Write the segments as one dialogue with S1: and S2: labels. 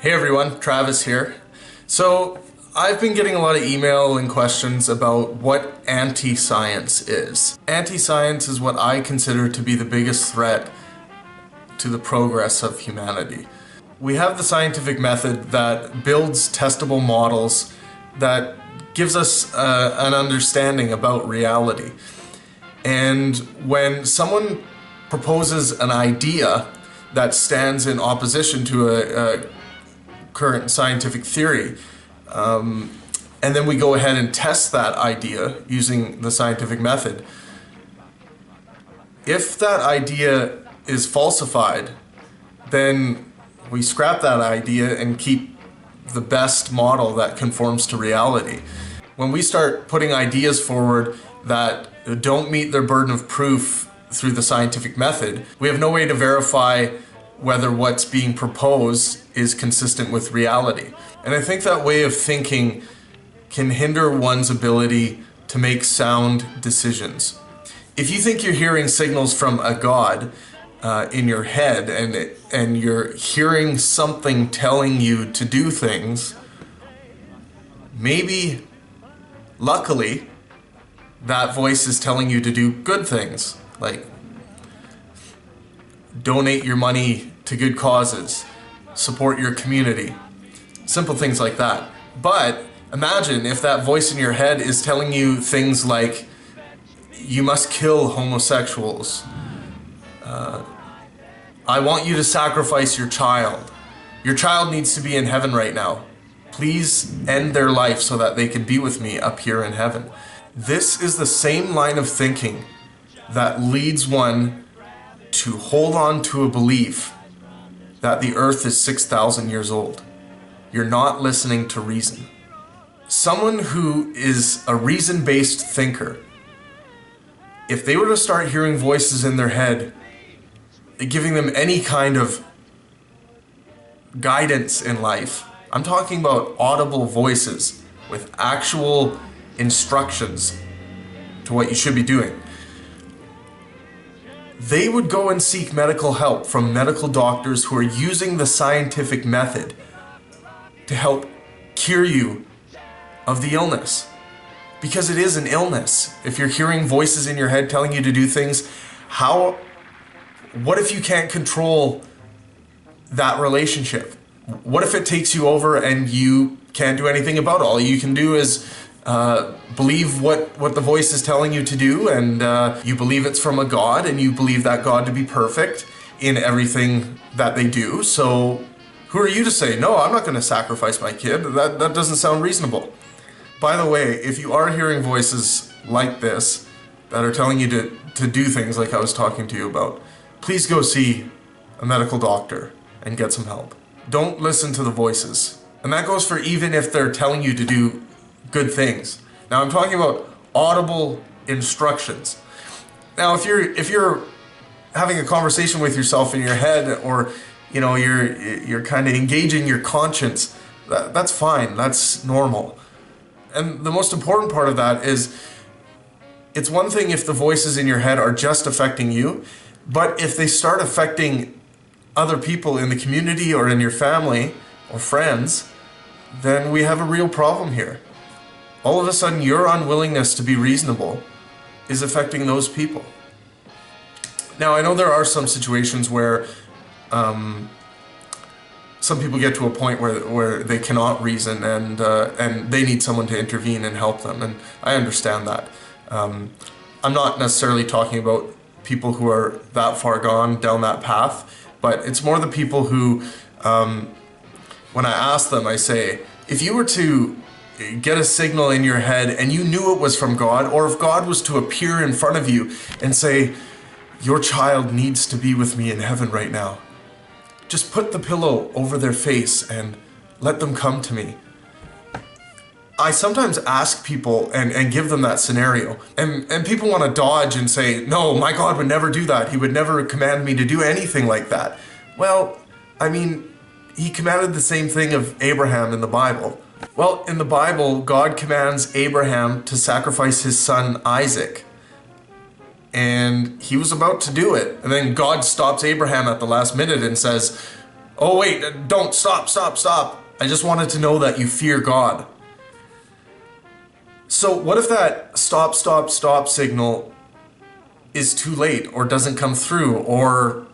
S1: Hey everyone, Travis here. So I've been getting a lot of email and questions about what anti-science is. Anti-science is what I consider to be the biggest threat to the progress of humanity. We have the scientific method that builds testable models that gives us an understanding about reality. And when someone proposes an idea that stands in opposition to a current scientific theory, and then we go ahead and test that idea using the scientific method. If that idea is falsified, then we scrap that idea and keep the best model that conforms to reality. When we start putting ideas forward that don't meet their burden of proof through the scientific method, we have no way to verify whether what's being proposed is consistent with reality. And I think that way of thinking can hinder one's ability to make sound decisions. If you think you're hearing signals from a god in your head and you're hearing something telling you to do things, maybe, luckily, that voice is telling you to do good things, like donate your money to good causes, support your community, simple things like that. But imagine if that voice in your head is telling you things like, you must kill homosexuals, I want you to sacrifice your child needs to be in heaven right now, please end their life so that they can be with me up here in heaven. This is the same line of thinking that leads one to hold on to a belief that the earth is 6,000 years old. You're not listening to reason. Someone who is a reason-based thinker, if they were to start hearing voices in their head, giving them any kind of guidance in life, I'm talking about audible voices with actual instructions to what you should be doing, they would go and seek medical help from medical doctors who are using the scientific method to help cure you of the illness. Because it is an illness. If you're hearing voices in your head telling you to do things, what if you can't control that relationship? What if it takes you over and you can't do anything about it? All you can do is believe what the voice is telling you to do, and you believe it's from a god, and you believe that god to be perfect in everything that they do. So who are you to say, no, I'm not going to sacrifice my kid? That doesn't sound reasonable. By the way, if you are hearing voices like this that are telling you to do things like I was talking to you about, please go see a medical doctor and get some help. Don't listen to the voices. And that goes for even if they're telling you to do good things. Now I'm talking about audible instructions. Now if you're having a conversation with yourself in your head, or you're kind of engaging your conscience, that's fine, that's normal. And the most important part of that is, it's one thing if the voices in your head are just affecting you, but if they start affecting other people in the community or in your family or friends, then we have a real problem here. All of a sudden, your unwillingness to be reasonable is affecting those people. Now, I know there are some situations where some people get to a point where they cannot reason, and they need someone to intervene and help them, and I understand that. I'm not necessarily talking about people who are that far gone down that path, but it's more the people who, when I ask them, I say, if you were to get a signal in your head and you knew it was from God, or if God was to appear in front of you and say, your child needs to be with me in heaven right now, just put the pillow over their face and let them come to me. I sometimes ask people and give them that scenario, and people want to dodge and say, no, my God would never do that. He would never command me to do anything like that. Well, I mean, he commanded the same thing of Abraham in the Bible. Well, in the Bible, God commands Abraham to sacrifice his son Isaac. and he was about to do it. And then God stops Abraham at the last minute and says, "Oh wait, don't, stop. I just wanted to know that you fear God." So what if that stop signal is too late or doesn't come through, or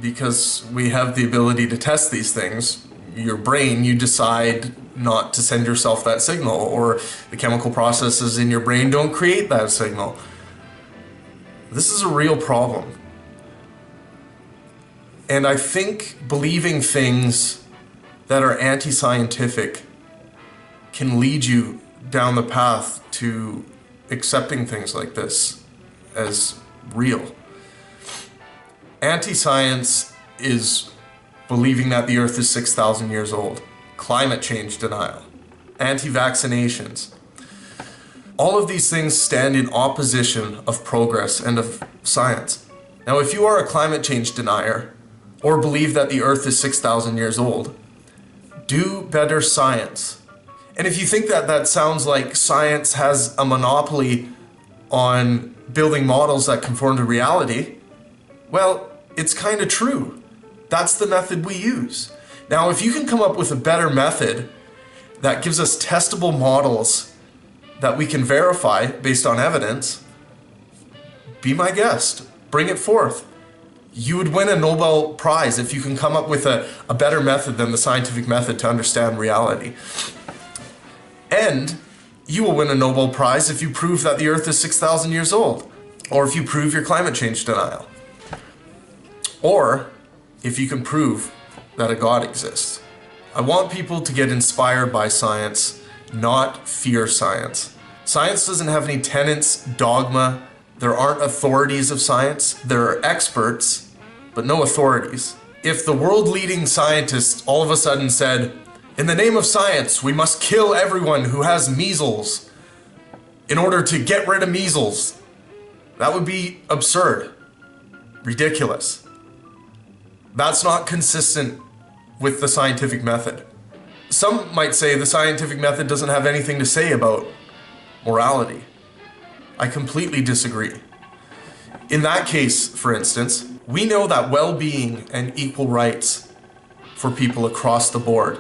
S1: because we have the ability to test these things, your brain, you decide not to send yourself that signal, or the chemical processes in your brain don't create that signal. This is a real problem. And I think believing things that are anti-scientific can lead you down the path to accepting things like this as real. Anti-science is believing that the Earth is 6,000 years old. Climate change denial. Anti-vaccinations. All of these things stand in opposition of progress and of science. Now, if you are a climate change denier or believe that the Earth is 6,000 years old, do better science. And if you think that that sounds like science has a monopoly on building models that conform to reality, well, it's kind of true. That's the method we use. Now, if you can come up with a better method that gives us testable models that we can verify based on evidence, be my guest. Bring it forth. You would win a Nobel Prize if you can come up with a better method than the scientific method to understand reality. And you will win a Nobel Prize if you prove that the Earth is 6,000 years old, or if you prove your climate change denial, or if you can prove that a God exists. I want people to get inspired by science, not fear science. Science doesn't have any tenets, dogma. There aren't authorities of science. There are experts, but no authorities. If the world-leading scientists all of a sudden said, "In the name of science, we must kill everyone who has measles in order to get rid of measles," that would be absurd, ridiculous. That's not consistent with the scientific method. Some might say the scientific method doesn't have anything to say about morality. I completely disagree. In that case, for instance, we know that well-being and equal rights for people across the board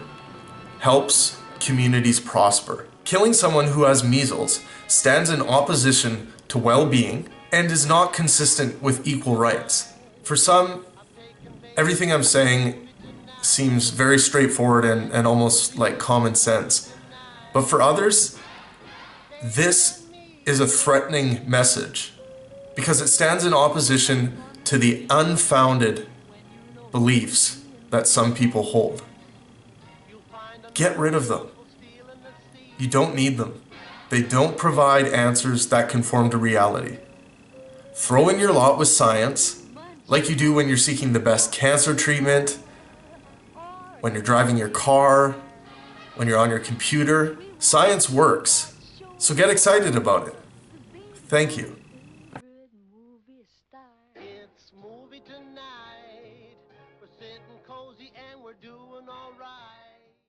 S1: helps communities prosper. Killing someone who has measles stands in opposition to well-being and is not consistent with equal rights. For some, everything I'm saying seems very straightforward and almost like common sense. But for others, this is a threatening message because it stands in opposition to the unfounded beliefs that some people hold. Get rid of them. You don't need them. They don't provide answers that conform to reality. Throw in your lot with science, like you do when you're seeking the best cancer treatment, when you're driving your car, when you're on your computer. Science works, so get excited about it. Thank you.